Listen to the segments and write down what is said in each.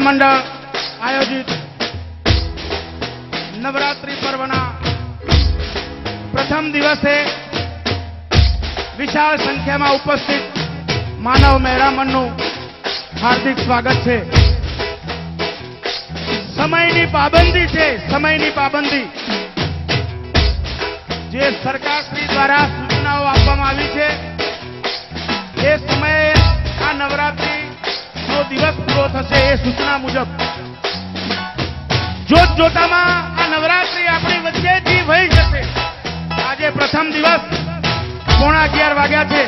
મંડળ આયોજિત નવરાત્રી પર્વના પ્રથમ દિવસે વિશાળ સંખ્યામાં ઉપસ્થિત માનવ મહેરામણનું હાર્દિક સ્વાગત છે. સમયની પાબંદી છે, સમયની પાબંદી જે સરકારશ્રી દ્વારા સૂચનાઓ આપવામાં આવી છે. એ સમયે આ નવરાત્રીનો દિવસ પૂરો થશે એ સૂચના મુજબ જોત જોતામાં આ નવરાત્રી આપણી વચ્ચેથી વહી જશે. આજે પ્રથમ દિવસ 11:15 વાગ્યા છે.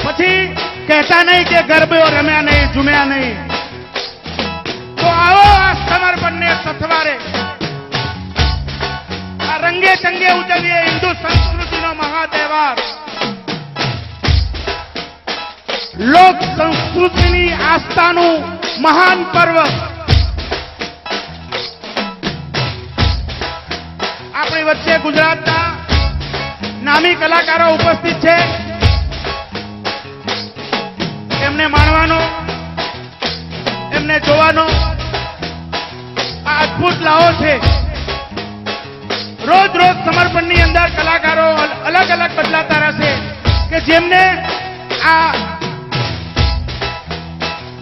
પછી કહેતા નહીં કે ગરબે રમ્યા નહીં, ઝૂમ્યા નહીં. તો આવો આ સમર્પણને સથવારે આ રંગે ચંગે ઉજવીએ હિન્દુ સંસ્કૃતિનો મહાતહેવાર. લોક સંસ્કૃતિની આસ્થાનું મહાન પર્વ. આપણી વચ્ચે ગુજરાતના નામી કલાકારો ઉપસ્થિત છે. એમને માણવાનો, એમને જોવાનો આ અદભુત લાવો છે. રોજ રોજ સમર્પણની અંદર કલાકારો અલગ અલગ બદલાતા રહેશે કે જેમને આ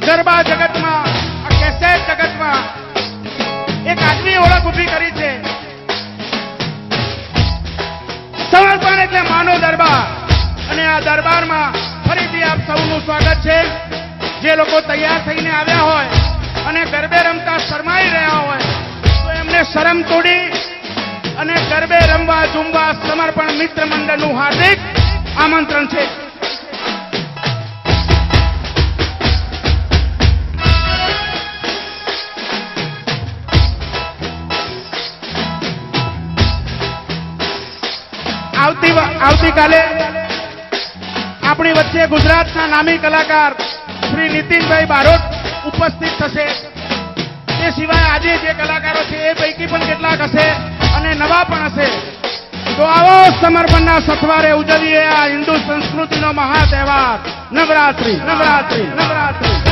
ગરબા જગતમાં, આ કેસેટ જગતમાં એક આગવી ઓળખ ઉભી કરી છે. સમર્પણ એટલે માનો દરબાર, અને આ દરબારમાં ફરીથી આપ સૌનું સ્વાગત છે. જે લોકો તૈયાર થઈને આવ્યા હોય અને ગરબે રમતા શરમાઈ રહ્યા હોય તો એમને શરમ તોડી અને ગરબે રમવા ઝૂમવા સમર્પણ મિત્ર મંડળનું હાર્દિક આમંત્રણ છે. આવતીકાલે આપણી વચ્ચે ગુજરાતના નામી કલાકાર શ્રી નીતિનભાઈ બારોટ ઉપસ્થિત થશે. તે સિવાય આજે જે કલાકારો છે એ પૈકી પણ કેટલાક હશે અને નવા પણ હશે. તો આવો સમર્પણના સથવારે ઉજવીએ આ હિન્દુ સંસ્કૃતિનો મહાતહેવાર નવરાત્રી. નવરાત્રી, નવરાત્રી.